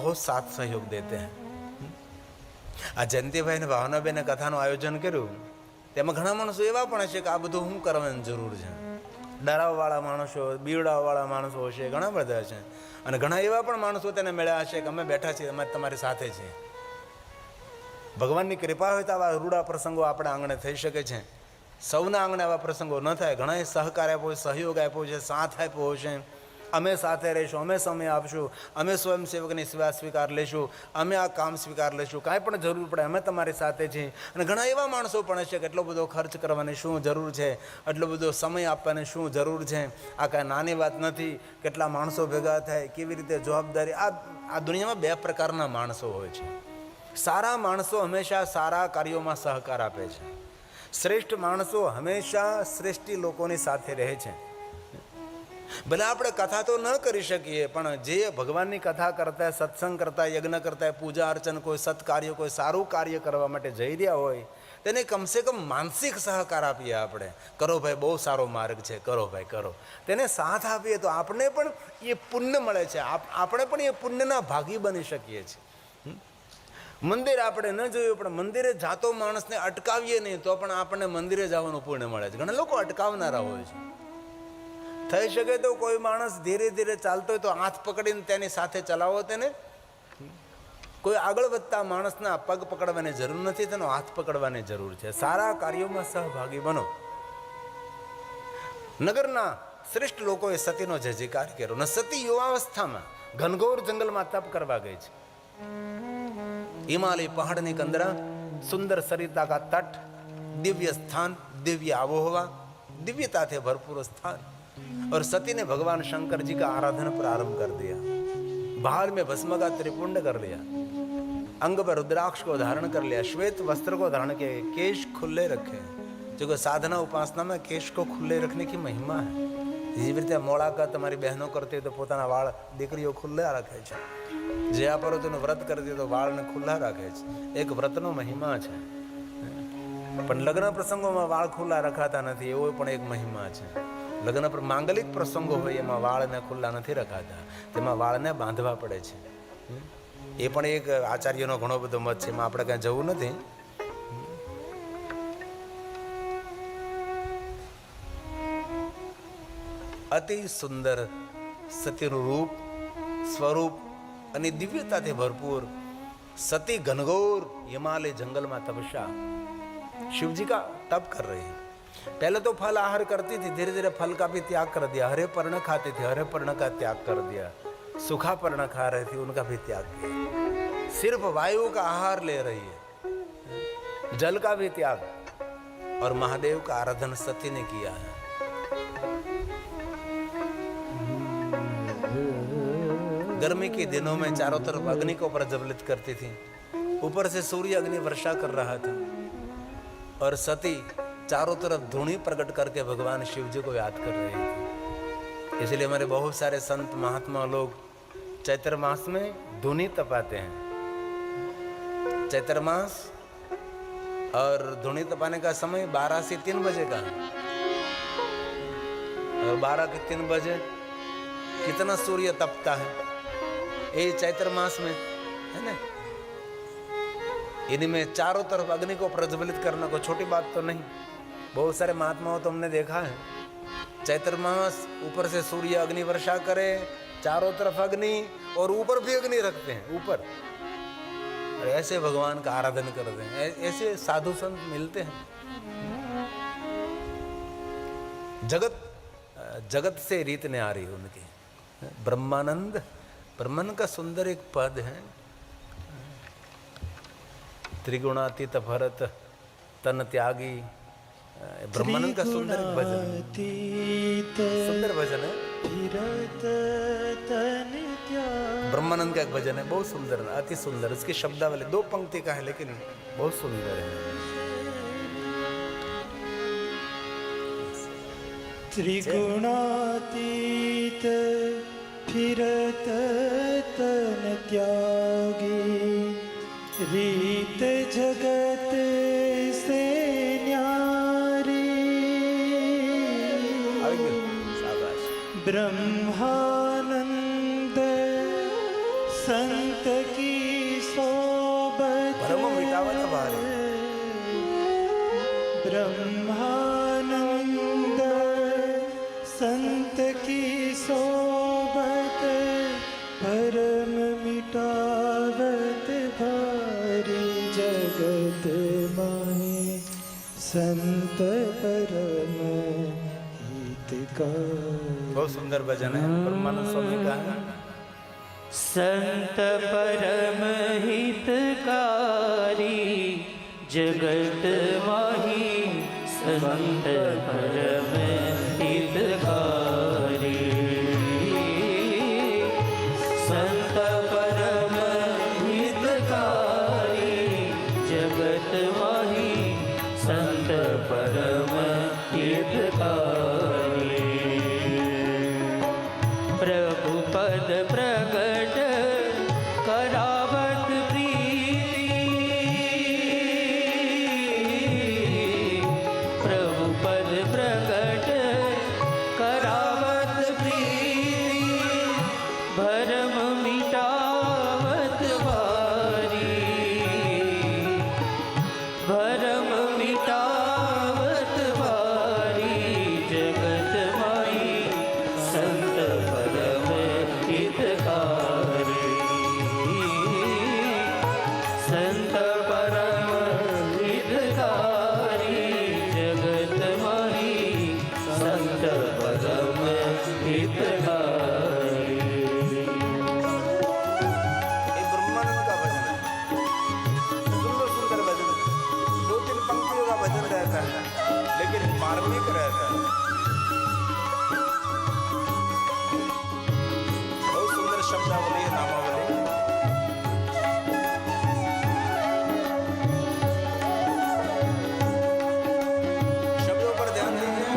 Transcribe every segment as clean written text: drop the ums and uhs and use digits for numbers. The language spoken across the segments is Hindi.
बहुत साथ सहयोग देते हैं। आ जयंतीभाई ने भावनाबेन कथाનું આયોજન કર્યું, તેમાં ઘણા માણસો એવા પણ હશે કે આ બધું શું કરવાની જરૂર છે, ડરાવવાળા માણસો, બીવડાવવાળા માણસો હશે, ઘણા બધા હશે, અને ઘણા એવા પણ માણસો તેને મળ્યા હશે કે અમે બેઠા છીએ, અમે તમારી સાથે છીએ. ભગવાનની કૃપા હોય તો આવા રૂડા પ્રસંગો આપણા આંગણે થઈ શકે છે. સૌના આંગણે આવા પ્રસંગો ન થાય. ઘણાએ સહકાર આપ્યો, સહયોગ આપ્યો છે, સાથ આપ્યો છે. અમે સાથે રહીશું, અમે સમય આપશું, અમે સ્વયંસેવકની સેવા સ્વીકાર લેશું, અમે આ કામ સ્વીકાર લેશું, કાંઈ પણ જરૂર પડે અમે તમારી સાથે છીએ. અને ઘણા એવા માણસો પણ હશે કે એટલો બધો ખર્ચ કરવાની શું જરૂર છે, એટલો બધો સમય આપવાની શું જરૂર છે, આ કાંઈ નાની વાત નથી. કેટલા માણસો ભેગા થાય, કેવી રીતે જવાબદારી. આ દુનિયામાં બે પ્રકારના માણસો હોય છે. સારા માણસો હંમેશા સારા કાર્યોમાં સહકાર આપે છે. શ્રેષ્ઠ માણસો હંમેશા શ્રેષ્ઠ લોકોની સાથે રહે છે. ભલે આપણે કથા તો ન કરી શકીએ, પણ જે ભગવાનની કથા કરતા, સત્સંગ કરતા, યજ્ઞ કરતા, પૂજા અર્ચન, કોઈ સત્કાર્ય, કોઈ સારું કાર્ય કરવા માટે જઈ રહ્યા હોય, તેને કમસે કમ માનસિક સહકાર આપીએ આપણે. કરો ભાઈ, બહુ સારો માર્ગ છે, કરો ભાઈ, કરો. તેને સાથ આપીએ તો આપણે પણ એ પુણ્ય મળે છે, આપણે પણ એ પુણ્યના ભાગી બની શકીએ છીએ. મંદિર આપણે ન જોયું, પણ મંદિરે જાતો માણસને અટકાવીએ નહીં તો પણ આપણને મંદિરે જવાનું પુણ્ય મળે છે. ઘણા લોકો અટકાવનારા હોય છે. થઈ શકે તો કોઈ માણસ ધીરે ધીરે ચાલતો હોય તો હાથ પકડીને તેની સાથે ચલાવો તેને. કોઈ આગળ વધતા માણસના પગ પકડવાની જરૂર નથી, તેનો હાથ પકડવાની જરૂર છે. સારા કાર્યોમાં સહભાગી બનો. નગરના શ્રેષ્ઠ લોકોએ સતીનો જયજયકાર કર્યો. ને સતી યુવાવસ્થામાં ઘનઘોર જંગલમાં તપ કરવા ગઈ છે. हिमालय पहाड़ के अंदर सुंदर सरिता का तट, दिव्य स्थान, दिव्य आबोहवा, दिव्यता थे भरपूर स्थान. और सती ने भगवान शंकर जी का आराधन प्रारंभ कर दिया. बाल में भस्म का त्रिपुंड कर लिया, अंग पर रुद्राक्ष को धारण कर लिया, श्वेत वस्त्र को धारण किया, केश खुले रखे. जो साधना उपासना में केश को खुले रखने की महिमा है. જેવી રીતે મોળાકા તમારી બહેનો કરતી હોય તો પોતાના વાળ દીકરીઓ ખુલ્લા રાખે છે. જે આ પર્વતનું વ્રત કરતી તો વાળને ખુલ્લા રાખે છે. એક વ્રતનો મહિમા છે. પણ લગ્ન પ્રસંગોમાં વાળ ખુલ્લા રખાતા નથી, એવો પણ એક મહિમા છે. લગ્ન પર માંગલિક પ્રસંગો હોય એમાં વાળને ખુલ્લા નથી રખાતા, તેમાં વાળને બાંધવા પડે છે. એ પણ એક આચાર્યનો ઘણો બધો મત છે, એમાં આપણે કાંઈ જવું નથી. અતિ સુંદર સતીનું રૂપ, સ્વરૂપ અને દિવ્યતાથી ભરपूर सती घनघोर हिमालय जंगल में तपस्या, शिव जी का तप कर रही है. पहले तो फल आहार करती थी, धीरे धीरे फल का भी त्याग कर दिया. हरे पर्ण खाती थी, हरे पर्ण का त्याग कर दिया. सूखा पर्ण खा रही थी, उनका भी त्याग किया. सिर्फ वायु का आहार ले रही है, जल का भी त्याग. और महादेव का आराधन सती ने किया है. गर्मी के दिनों में चारों तरफ अग्नि को प्रज्वलित करती थी. ऊपर से सूर्य अग्नि वर्षा कर रहा था और सती चारों तरफ धूणी प्रकट करके भगवान शिव जी को याद कर रही थी. इसलिए हमारे बहुत सारे संत महात्मा लोग चैत्र मास में धूनी तपाते हैं. चैत्र मास और धूनी तपाने का समय 12 से 3 बजे का है. और 12 के 3 बजे कितना सूर्य तपता है ये चैत्र मास में, है ना. इनमें चारों तरफ अग्नि को प्रज्वलित करना कोई छोटी बात तो नहीं. बहुत सारे महात्माओं तो हमने देखा है, चैत्र मास ऊपर से सूर्य अग्नि वर्षा करे, चारों तरफ अग्नि और ऊपर भी अग्नि रखते हैं ऊपर, और ऐसे भगवान का आराधन करते हैं. ऐसे साधु संत मिलते हैं. जगत से रीत ने आ रही उनकी. ब्रह्मानंद, ब्रह्मानंद का सुंदर एक पद है, त्रिगुणातीत भरत तन त्यागी. ब्रह्मानंद का सुंदर एक भजन, सुंदर भजन है. ब्रह्मानंद का एक भजन है, बहुत सुंदर, अति सुंदर. उसकी शब्दावली 2 पंक्ति का है, लेकिन बहुत सुंदर है. त्रिगुणातीत फिरत तन त्यागी, रीत जगत से न्यारी. ब्रह्मानंद संत की सोबत परम मिटावत भारे ब्रह्मानंद संत की सोबत परम मिटावत भारी जगत माहे संत परम हितकारी। बहुत सुंदर भजन है ब्रह्मानंद स्वामी का है। संत परम हितकारी जगत माही संत परम हितकारी। संत परम हितकारी जगत माही संत परम हितकारी। प्रभु पद प्रगट करावत प्रीति। प्रभु पद प्रगट करावत प्रीति भरम मिटावत भारी। भरम मिटावत भारी जगत माई संत परम हितकारी। संत परम हितकारी जगत माही संत परम हितकारी। ये ब्रह्मानंद का भजन है। सुंदर सुंदर भजन है। 2-3 पंक्तियों का भजन रहता है लेकिन मार्मिक रहता है। बहुत सुंदर शब्दावली है, नामावली। शब्दों पर ध्यान दीजिए।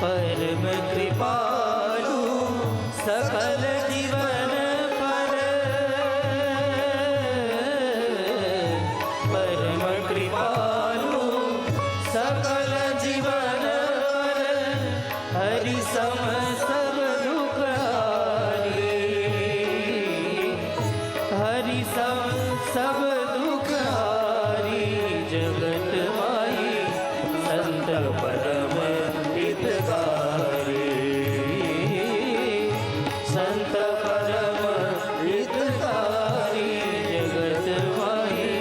परम कृपालु सकल जीवन पर। परम कृपालु सकल जीवन पर हरि सम सब दुख हारी। हरि सम सब दुख हारी जगत माई संत परम हितकारी। संत परम हितकारी जगत माही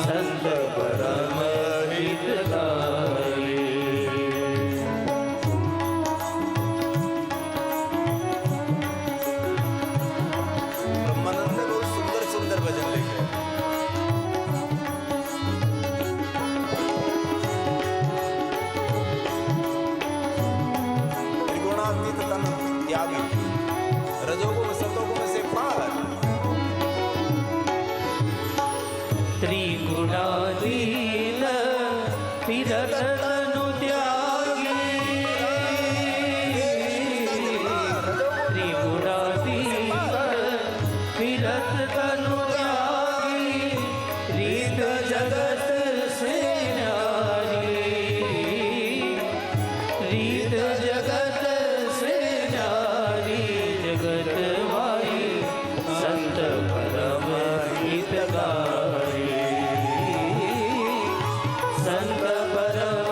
संत परम हितकारी। ब्रह्मानंद ने बहुत सुंदर सुंदर भजन लिखे हैं। त्रिगुणातीत तन त्यागी रजोगुण सतोगुण से पार। त्रिगुणातीत फिरत तनु त्यागी। त्रिगुणातीत फिरत तनु त्यागी रीत जगत से न्यारी। रीत जगत से न्यारी जगत माई संत परम हितकारी। संत परम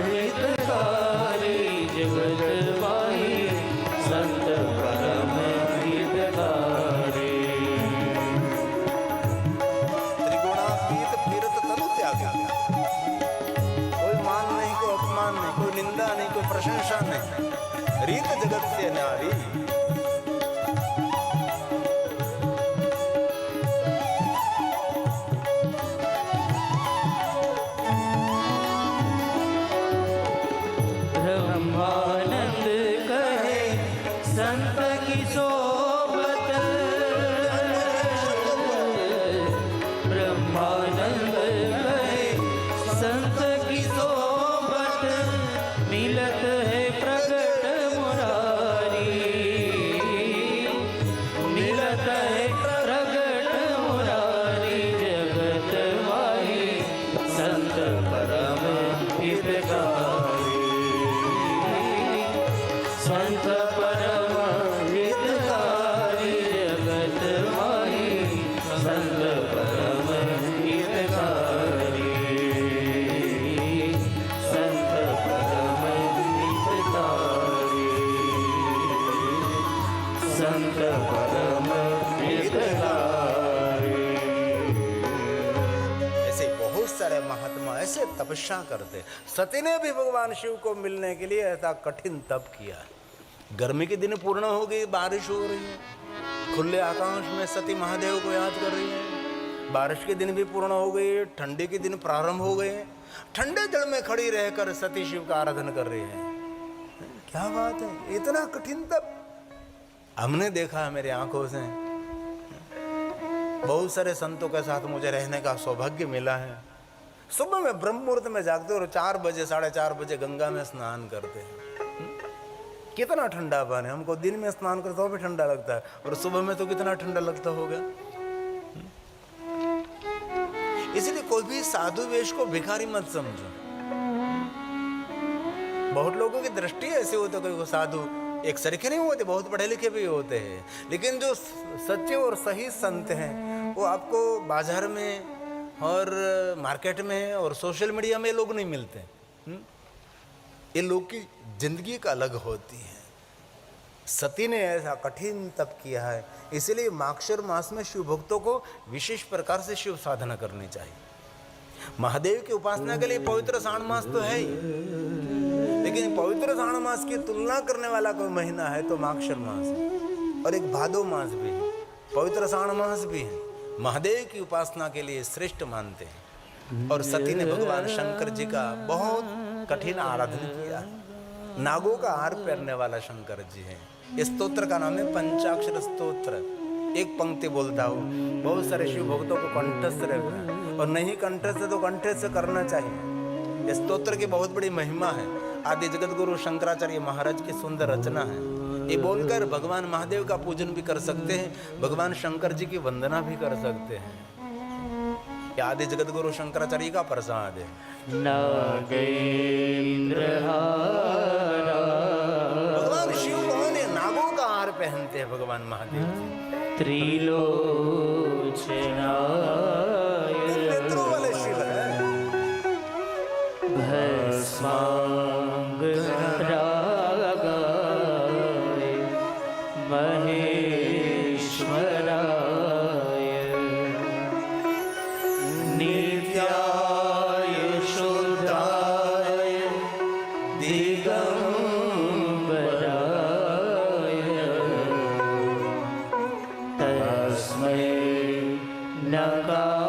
हितकारी जगत माई संत परम हितकारी। त्रिगुणातीत फिरत तनु त्यागी। कोई मान नहीं, कोई अपमान नहीं, कोई निंदा नहीं, कोई प्रशंसा नहीं। रीत जगत से न्यारी। ब्रह्मानंद कहे संत की सोबत। ब्रह्मानंद कहे संत की सोबत मिलत है प्रगट मुरारी। मिलत है प्रगट मुरारी जगत सारे महात्मा ऐसे तपस्या करते। सती ने भी भगवान शिव को मिलने के लिए ऐसा कठिन तप किया। गर्मी के दिन पूर्ण हो गई, बारिश हो रही है, खुले आकाश में सती महादेव को याद कर रही है। बारिश के दिन भी पूर्ण हो गई, ठंडी के दिन प्रारंभ हो गए, ठंडे जल में खड़ी रहकर सती शिव का आराधन कर रही है। क्या बात है, इतना कठिन तप हमने देखा है मेरी आंखों से। बहुत सारे संतों के साथ मुझे रहने का सौभाग्य मिला है। सुबह में ब्रह्म मुहूर्त में जागते और 4 बजे 4:30 बजे गंगा में स्नान करते हैं। कितना ठंडा पानी, हमको दिन में स्नान करते हो भी ठंडा लगता है, और सुबह में तो कितना ठंडा लगता होगा। इसलिए कोई भी साधु वेश को भिखारी मत समझो। बहुत लोगों की दृष्टि ऐसी होती है, कोई साधु एक सरीखे नहीं होते, बहुत पढ़े लिखे भी होते हैं, लेकिन जो सच्चे और सही संत हैं वो आपको बाजार में और मार्केट में और सोशल मीडिया में लोग नहीं मिलते। ये लोग की जिंदगी का अलग होती है। सती ने ऐसा कठिन तप किया है, इसलिए माक्षर मास में शिव भक्तों को विशेष प्रकार से शिव साधना करनी चाहिए। महादेव की उपासना के लिए पवित्र सावन मास तो है ही, लेकिन पवित्र सावन मास की तुलना करने वाला कोई महीना है तो माक्षर मास है, और एक भादो मास भी है, पवित्र सावन मास भी है। महादेव की उपासना के लिए श्रेष्ठ मानते हैं। और सती ने भगवान शंकर जी का बहुत कठिन आराधन किया। नागों का हार पहनने वाला शंकर जी है। इस स्तोत्र का नाम है पंचाक्षर स्तोत्र। एक पंक्ति बोलता हूँ, बहुत सारे शिव भक्तों को कंठस्थ रहता है, और नहीं कंठस्थ तो कंठस्थ करना चाहिए। इस स्तोत्र की बहुत बड़ी महिमा है। आदि जगत गुरु शंकराचार्य महाराज की सुंदर रचना है। ये बोलकर भगवान महादेव का पूजन भी कर सकते हैं, भगवान शंकर जी की वंदना भी कर सकते हैं। आदि जगत गुरु शंकराचार्य का प्रसाद है। भगवान शिव कौन है? नागों का हार पहनते हैं भगवान महादेव जी। त्रिलोचनाय नेत्रों वाले शिव है। भस्मांग रागाय महेश्वराय नित्याय शुद्धाय दिगंबराय तस्मै नकाराय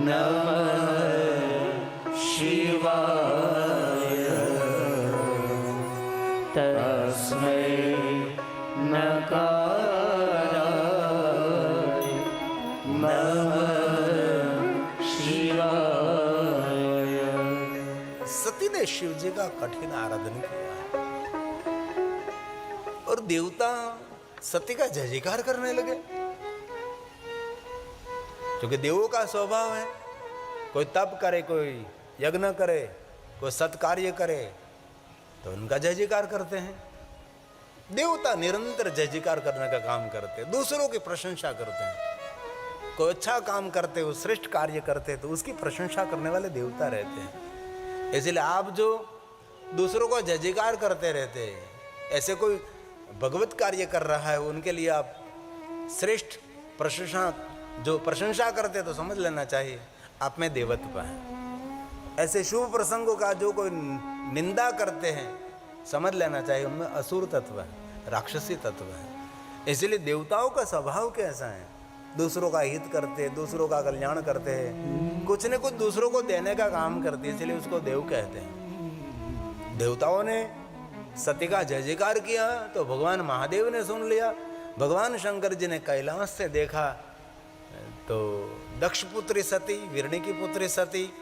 नमः शिवाय तस्मै नकाराय नमः शिवाय। सती ने शिव जी का कठिन आराधन किया और देवता सती का जय जयकार करने लगे, क्योंकि देवों का स्वभाव है, कोई तप करे, कोई यज्ञ करे, कोई सत्कार्य करे तो उनका जय जयकार करते हैं। देवता निरंतर जय जयकार करने का काम करते हैं, दूसरों की प्रशंसा करते हैं। कोई अच्छा काम करते हो, श्रेष्ठ कार्य करते तो उसकी प्रशंसा करने वाले देवता रहते हैं। इसलिए आप जो दूसरों को जय जयकार करते रहते हैं, ऐसे कोई भगवत कार्य कर रहा है उनके लिए आप श्रेष्ठ प्रशंसा जो प्रशंसा करते तो समझ लेना चाहिए आप में देवत्व है। ऐसे शुभ प्रसंगों का जो कोई निंदा करते हैं समझ लेना चाहिए उनमें असुर तत्व है, राक्षसी तत्व है। इसलिए देवताओं का स्वभाव कैसा है? दूसरों का हित करते, दूसरों का कल्याण करते हैं, कुछ न कुछ दूसरों को देने का काम करते हैं, इसलिए उसको देव कहते हैं। देवताओं ने सती का जय जयकार किया तो भगवान महादेव ने सुन लिया। भगवान शंकर जी ने कैलाश से देखा तो दक्ष पुत्री सती, वीरणी की पुत्री सती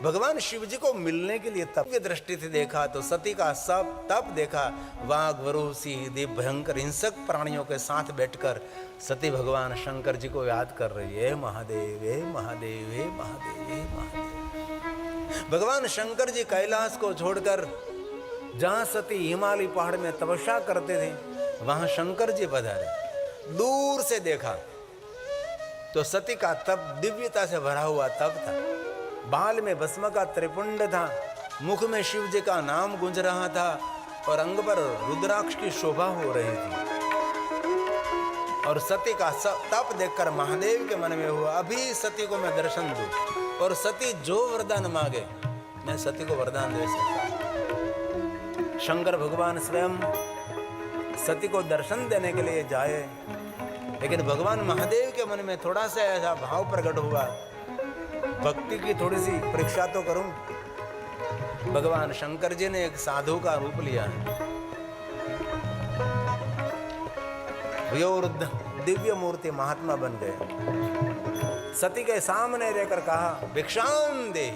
भगवान शिव जी को मिलने के लिए तप की दृष्टि से देखा तो सती का सब तप देखा। वाघ, वरु, सिंह, देव भयंकर हिंसक प्राणियों के साथ बैठकर सती भगवान शंकर जी को याद कर रही है, महादेव हे महादेव हे महादेव हे महादेव। भगवान शंकर जी कैलाश को छोड़कर जहां सती हिमालय पहाड़ में तपस्या करते थे वहां शंकर जी पधारे। दूर से देखा तो सती का तप दिव्यता से भरा हुआ तप था। बाल में भस्म का त्रिपुंड था, मुख में शिव जी का नाम गूंज रहा था और अंग पर रुद्राक्ष की शोभा हो रही थी। और सती का तप देखकर महादेव के मन में हुआ अभी सती को मैं दर्शन दूं, और सती जो वरदान मांगे मैं सती को वरदान दे सकता। शंकर भगवान स्वयं सती को दर्शन देने के लिए जाए, लेकिन भगवान महादेव के मन में थोड़ा सा ऐसा भाव प्रकट हुआ, भक्ति की थोड़ी सी परीक्षा तो करूं। भगवान शंकर जी ने एक साधु का रूप लिया है, और दिव्य मूर्ति महात्मा बन गए। सती के सामने रहकर कहा भिक्षाम दे।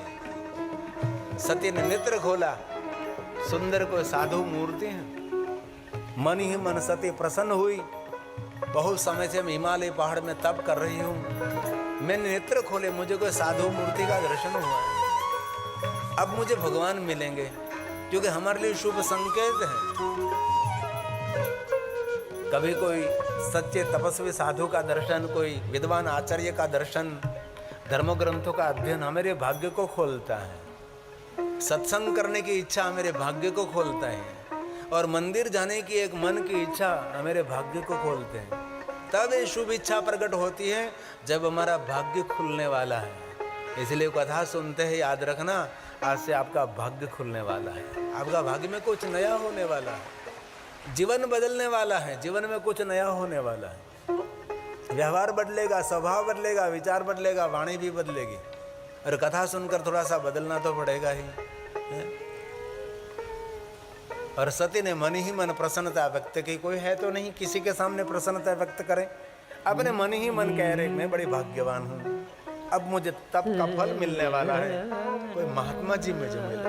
सती ने नेत्र खोला, सुंदर कोई साधु मूर्ति है। मन ही मन सती प्रसन्न हुई। बहुत समय से मैं हिमालय पहाड़ में तप कर रही हूँ, मैंने नेत्र खोले, मुझे कोई साधु मूर्ति का दर्शन हुआ है। अब मुझे भगवान मिलेंगे, क्योंकि हमारे लिए शुभ संकेत है। कभी कोई सच्चे तपस्वी साधु का दर्शन, कोई विद्वान आचार्य का दर्शन, धर्म ग्रंथों का अध्ययन हमारे भाग्य को खोलता है। सत्संग करने की इच्छा मेरे भाग्य को खोलता है, और मंदिर जाने की एक मन की इच्छा मेरे भाग्य को खोलते हैं। तब ये शुभ इच्छा प्रकट होती है जब हमारा भाग्य खुलने वाला है। इसलिए कथा सुनते हैं याद रखना, आज से आपका भाग्य खुलने वाला है, आपका भाग्य में कुछ नया होने वाला है, जीवन बदलने वाला है, जीवन में कुछ नया होने वाला है। व्यवहार बदलेगा, स्वभाव बदलेगा, विचार बदलेगा, वाणी भी बदलेगी। और कथा सुनकर थोड़ा सा बदलना तो पड़ेगा ही। और सती ने मन ही मन प्रसन्नता व्यक्त की। कोई है तो नहीं किसी के सामने प्रसन्नता व्यक्त करे, अपने मन ही मन कह रहे मैं बड़ी भाग्यवान हूँ, अब मुझे तप का फल मिलने वाला है, कोई महात्मा जी मुझे मिले।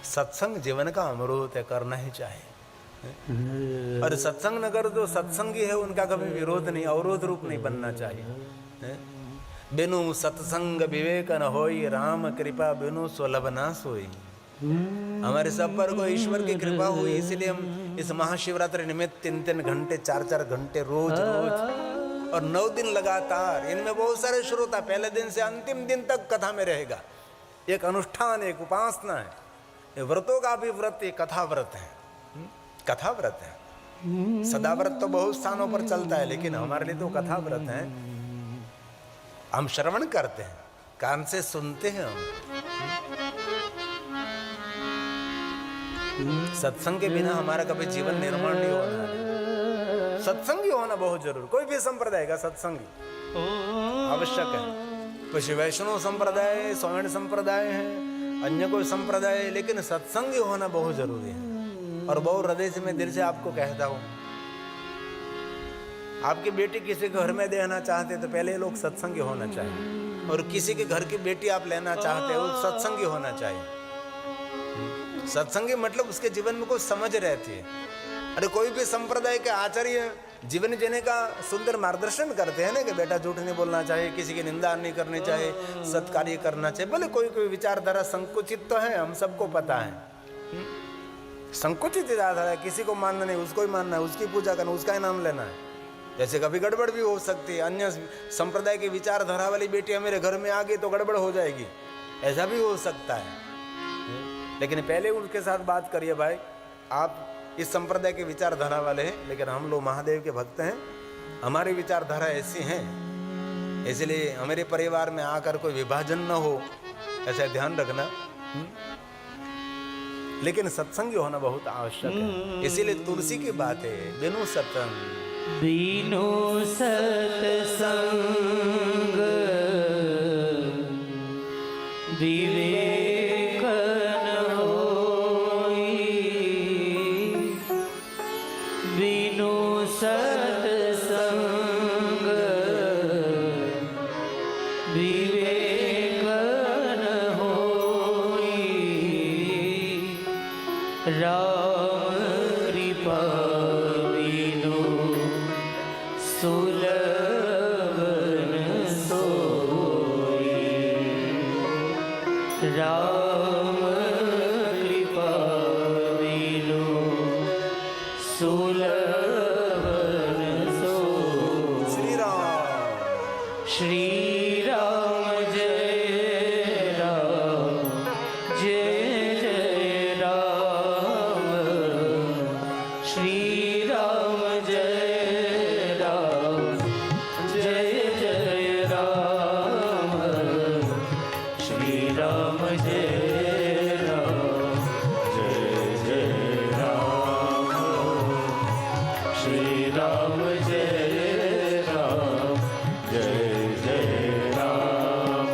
सत्संग जीवन का अमृत है, करना ही चाहिए। और सत्संग न करो तो सत्संगी है उनका कभी विरोध नहीं, अवरोध रूप नहीं बनना चाहिए। बिनु सत्संग विवेक न होई, राम कृपा बिनु सुलभ ना सोई। हमारे सब पर को ईश्वर की कृपा हुई, इसलिए हम इस महाशिवरात्रि निमित्त 3-3 घंटे 4-4 घंटे रोज और 9 दिन लगातार, इनमें बहुत सारे श्रोता पहले दिन से अंतिम दिन तक कथा में रहेगा। एक अनुष्ठान, एक उपासना है। ये व्रतों का भी व्रत एक कथा व्रत है, कथा व्रत है। सदा व्रत तो बहुत स्थानों पर चलता है, लेकिन हमारे लिए तो कथा व्रत है। हम श्रवण करते हैं, कान से सुनते हैं हम। सत्संग के बिना हमारा कभी जीवन निर्माण नहीं होना। सत्संगी होना बहुत जरूरी। कोई भी संप्रदाय का सत्संगी आवश्यक है। कुछ वैष्णव संप्रदाय है, स्वर्ण संप्रदाय है, अन्य कोई संप्रदाय है, लेकिन सत्संगी होना बहुत जरूरी है। और बहुत हृदय से मैं दिल से आपको कहता हूँ, आपकी बेटी किसी के घर में देना चाहते तो पहले लोग सत्संगी होना चाहिए, और किसी के घर की बेटी आप लेना चाहते हो सत्संगी होना चाहिए। सत्संगी मतलब उसके जीवन में कुछ समझ रहती है। अरे कोई भी संप्रदाय के आचार्य जीवन जीने का सुंदर मार्गदर्शन करते हैं ना, कि बेटा झूठ नहीं बोलना चाहिए, किसी की निंदा नहीं करनी चाहिए, सत्कार्य करना चाहिए। बोले कोई कोई विचारधारा संकुचित तो है, हम सबको पता है, संकुचित विचारधारा है, किसी को मानना नहीं, उसको ही मानना है, उसकी पूजा करना, उसका ही नाम लेना है। जैसे कभी गड़बड़ भी हो सकती है, अन्य संप्रदाय की विचारधारा वाली बेटियां मेरे घर में आ गई तो गड़बड़ हो जाएगी, ऐसा भी हो सकता है। लेकिन पहले उनके साथ बात करिए, भाई आप इस संप्रदाय के विचारधारा वाले हैं, लेकिन हम लोग महादेव के भक्त हैं, हमारी विचारधारा ऐसी हैं, इसलिए हमारे परिवार में आकर कोई विभाजन न हो, ऐसा ध्यान रखना। लेकिन सत्संगी होना बहुत आवश्यक है। इसीलिए तुलसी की बात है, बिनु सत्संग बिनु सत्संग विवेक न होई, बिनु सत्संग विवेक न होई, राम कृपा सुलभ न सोई, राम कृपा बिनु सुलभ न सोई। श्री राम, श्री राम जय राम, जय जय राम, राम जय राम जय जय राम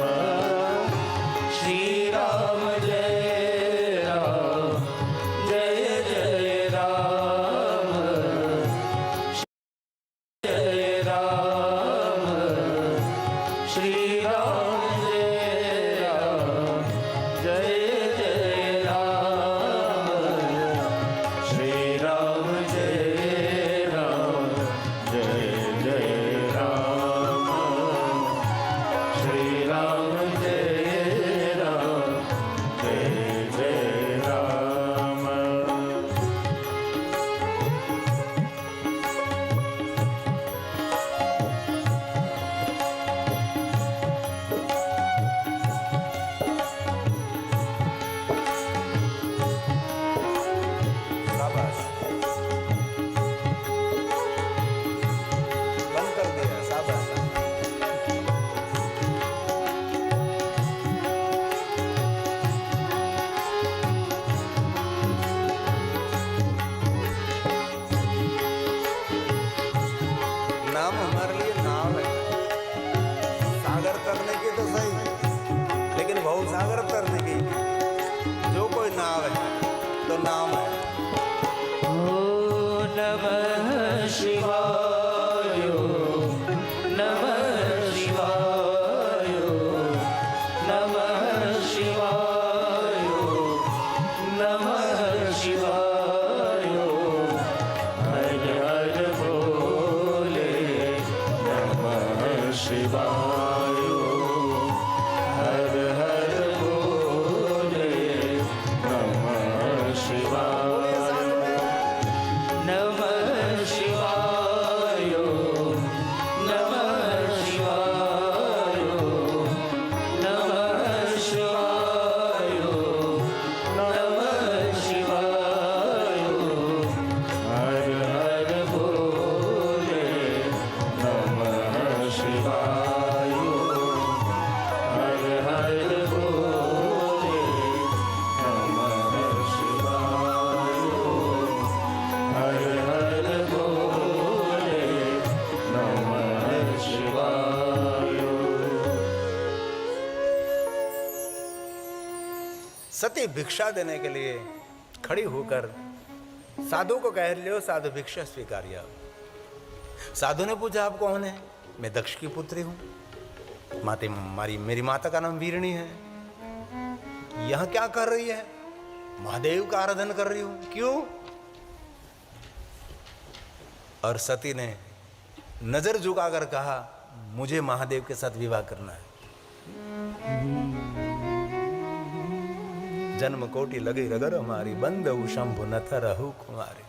श्री राम जय राम जय जय राम जय राम श्री राम जय राम जय जय राम श्री राम जय राम जय जय राम श्री राम जय राम जय जय राम शाबाश, बंद कर दिया, शाबाश। नाम हमारे लिए नाव है, सागर तरने की तो सही, लेकिन बहुत सागर तरने की जो कोई नाव है तो नाम है। ओ नमः शिवाय नमः शिवाय नमः शिवाय नमः शिवाय हर हर भोले नमः शिवाय हर हर भोले नमः शिवाय नमः शिवाय नमः शिवाय नमः शिवाय नमः शिवाय हर हर भोले नमः शिवाय हर हर भोले नमः शिवाय हर हर भोले नमः शिवाय। सती भिक्षा देने के लिए खड़ी होकर साधु को कह लियो, साधु भिक्षा स्वीकार्य। साधु ने पूछा, आप कौन है? मैं दक्ष की पुत्री हूं, मेरी माता का नाम वीरणी है। यहां क्या कर रही है? महादेव का आराधन कर रही हूं। क्यों? और सती ने नजर झुकाकर कहा, मुझे महादेव के साथ विवाह करना है। जन्म कोटि लगी रगर हमारी, बंद शंभु न रहु कुमारी।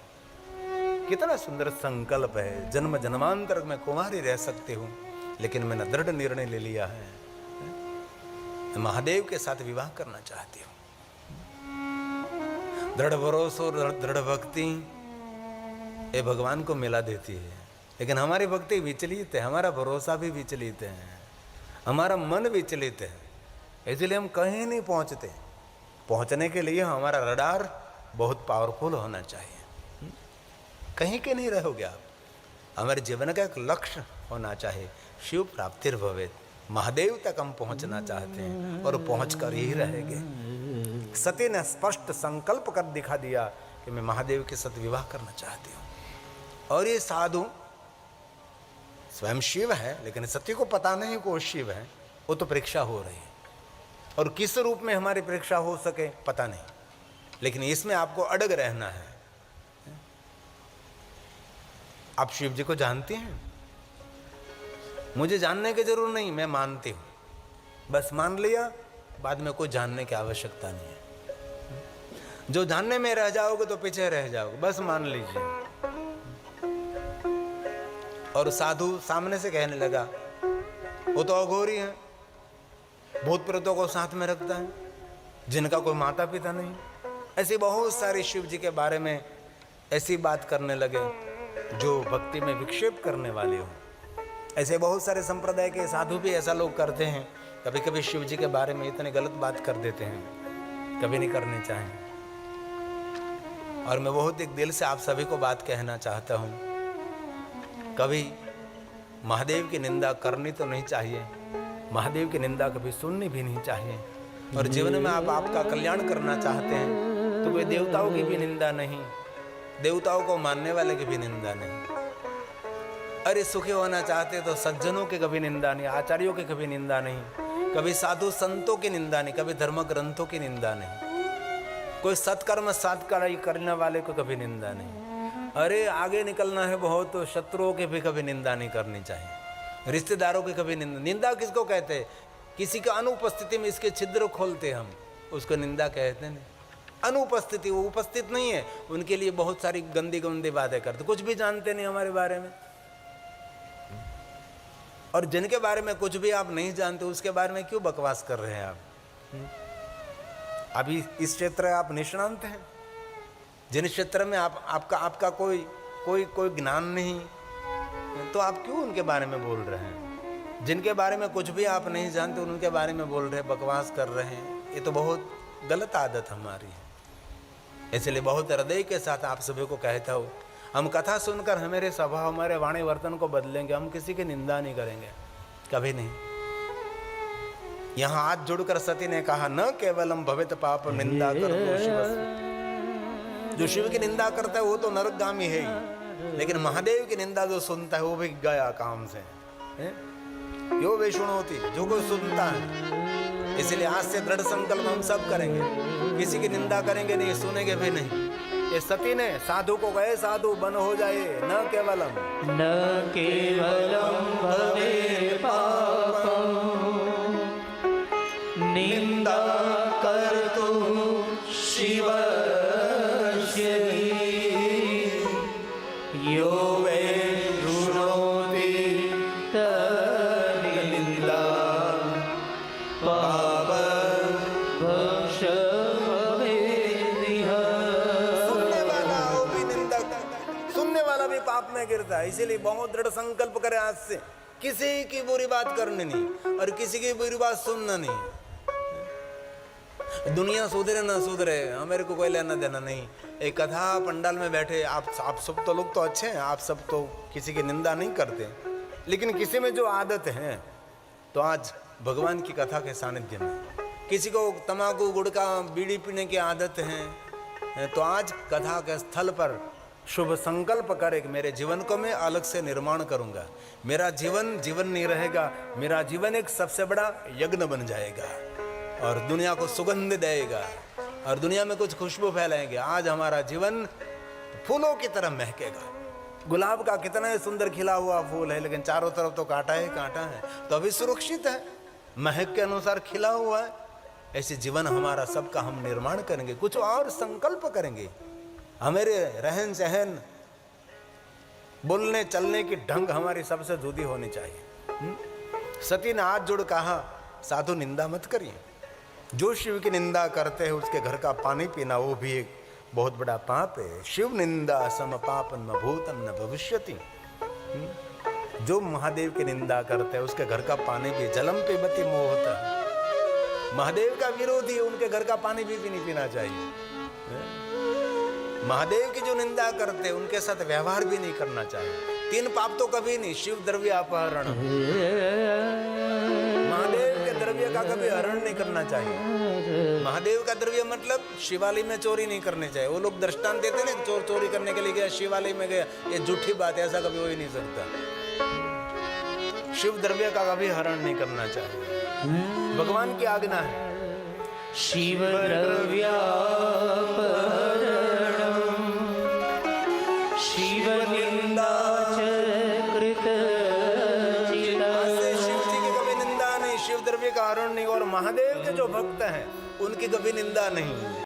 कितना सुंदर संकल्प है, जन्म जन्मांतर में कुमारी रह सकती हूं, लेकिन मैंने दृढ़ निर्णय ले लिया है, महादेव के साथ विवाह करना चाहती हूं। दृढ़ भरोसा और दृढ़ भक्ति ये भगवान को मिला देती है, लेकिन हमारी भक्ति विचलित है, हमारा भरोसा भी विचलित है, हमारा मन विचलित है, इसलिए हम कहीं नहीं पहुंचते। पहुंचने के लिए हमारा रडार बहुत पावरफुल होना चाहिए। कहीं के नहीं रहोगे आप। हमारे जीवन का एक लक्ष्य होना चाहिए, शिव प्राप्तिर भवेत। महादेव तक हम पहुंचना चाहते हैं और पहुंच कर ही रहेंगे। सती ने स्पष्ट संकल्प कर दिखा दिया कि मैं महादेव के साथ विवाह करना चाहती हूँ। और ये साधु स्वयं शिव है, लेकिन सती को पता नहीं कि वो शिव है। वो तो परीक्षा हो रही है, और किस रूप में हमारी परीक्षा हो सके पता नहीं, लेकिन इसमें आपको अड़ग रहना है। आप शिव जी को जानते हैं? मुझे जानने की जरूरत नहीं, मैं मानती हूं, बस मान लिया, बाद में कोई जानने की आवश्यकता नहीं है। जो जानने में रह जाओगे तो पीछे रह जाओगे, बस मान लीजिए। और साधु सामने से कहने लगा, वो तो अघोरी है, भूत प्रेतों को साथ में रखता है, जिनका कोई माता पिता नहीं। ऐसी बहुत सारी शिव जी के बारे में ऐसी बात करने लगे जो भक्ति में विक्षेप करने वाले हो। ऐसे बहुत सारे संप्रदाय के साधु भी ऐसा लोग करते हैं, कभी कभी शिव जी के बारे में इतने गलत बात कर देते हैं, कभी नहीं करनी चाहिए। और मैं बहुत एक दिल से आप सभी को बात कहना चाहता हूँ, कभी महादेव की निंदा करनी तो नहीं चाहिए, महादेव की निंदा कभी सुननी भी नहीं चाहिए। और जीवन में आप आपका कल्याण करना चाहते हैं तो कोई देवताओं की भी निंदा नहीं, देवताओं को मानने वाले की भी निंदा नहीं। अरे सुखी होना चाहते तो सज्जनों की कभी निंदा नहीं, आचार्यों की कभी निंदा नहीं, कभी साधु संतों की निंदा नहीं, कभी धर्म ग्रंथों की निंदा नहीं, कोई सत्कर्म सत्कार्य करने वाले को कभी निंदा नहीं। अरे आगे निकलना है बहुत तो शत्रुओं की भी कभी निंदा नहीं करनी चाहिए, रिश्तेदारों की कभी निंदा। निंदा किसको कहते हैं? किसी का अनुपस्थिति में इसके छिद्र खोलते हम, उसको निंदा कहते हैं। अनुपस्थिति, वो उपस्थित नहीं है, उनके लिए बहुत सारी गंदी गंदी बातें करते, कुछ भी जानते नहीं हमारे बारे में। और जिनके बारे में कुछ भी आप नहीं जानते उसके बारे में क्यों बकवास कर रहे हैं आप? अभी इस क्षेत्र में आप निष्णांत हैं, जिन क्षेत्र में आपका कोई ज्ञान नहीं, तो आप क्यों उनके बारे में बोल रहे हैं? जिनके बारे में कुछ भी आप नहीं जानते उनके बारे में बोल रहे हैं, बकवास कर रहे हैं, ये तो बहुत गलत आदत हमारी है। इसलिए बहुत हृदय के साथ आप सभी को कहता हूँ, हम कथा सुनकर हमारे स्वभाव हमारे वाणी वर्तन को बदलेंगे, हम किसी की निंदा नहीं करेंगे, कभी नहीं। यहाँ हाथ जोड़कर सती ने कहा, न केवलम भवित पाप निंदा कर दो शिव। जो शिव की निंदा करता है वो तो नरकगामी है ही, लेकिन महादेव की निंदा जो सुनता है वो भी गया काम से। यो विष्णुति, जो कोई सुनता है। इसलिए आज से दृढ़ संकल्प हम सब करेंगे, किसी की निंदा करेंगे नहीं, सुनेंगे भी नहीं। ये सती ने साधु को कहे, साधु बन हो जाए, न केवलम भवे पापम निंदा कर्तु शिवस्य यो वे शृणोति तन्निंदा पाप में गिरता है। इसीलिए बहुत दृढ़ संकल्प करें आज से, किसी की बुरी बात करनी नहीं और किसी की बुरी बात सुनना नहीं। दुनिया सुधरे ना सुधरे हमारे को कोई लेना देना नहीं। एक कथा पंडाल में बैठे आप सब तो लोग तो अच्छे हैं, आप सब तो किसी की निंदा नहीं करते, लेकिन किसी में जो आदत है, तो आज भगवान की कथा के सानिध्य में किसी को तंबाकू गुड़का बीड़ी पीने की आदत है, तो आज कथा के स्थल पर शुभ संकल्प करे कि मेरे जीवन को मैं अलग से निर्माण करूंगा, मेरा जीवन जीवन नहीं रहेगा, मेरा जीवन एक सबसे बड़ा यज्ञ बन जाएगा और दुनिया को सुगंध देगा और दुनिया में कुछ खुशबू फैलाएंगे। आज हमारा जीवन फूलों की तरह महकेगा। गुलाब का कितना ही सुंदर खिला हुआ फूल है, लेकिन चारों तरफ तो कांटा ही कांटा है, तो अभी सुरक्षित है, महक के अनुसार खिला हुआ है। ऐसे जीवन हमारा सबका हम निर्माण करेंगे, कुछ और संकल्प करेंगे। हमारे रहन सहन बोलने चलने की ढंग हमारी सबसे जुदी होनी चाहिए। सती ने हाथ जोड़ कहा, साधु निंदा मत करिए, जो शिव की निंदा करते हैं उसके घर का पानी पीना वो भी एक बहुत बड़ा पाप है। शिव निंदा सम पापन न भूतम न भविष्यति। जो महादेव की निंदा करते हैं उसके घर का पानी भी जलम पिबति मोहता। महादेव का विरोधी उनके घर का पानी भी नहीं पीना चाहिए। महादेव की जो निंदा करते हैं उनके साथ व्यवहार भी नहीं करना चाहिए। 3 पाप तो कभी नहीं, शिव द्रव्य अपहरण, महादेव के द्रव्य का कभी हरण नहीं करना चाहिए। महादेव का द्रव्य मतलब शिवालय में चोरी नहीं करनी चाहिए। वो लोग दृष्टांत देते ना, चोरी करने के लिए गया शिवालय में गया, ये झूठी बात है, ऐसा कभी हो ही नहीं सकता। शिव द्रव्य का कभी हरण नहीं करना चाहिए, भगवान की आज्ञा है। शिव द्रव्यापहरणं शिव निंदा च कृतचिता। शिव जी की कभी निंदा नहीं, शिव द्रव्य का हरण नहीं, और महादेव के जो भक्त हैं उनकी कभी निंदा नहीं।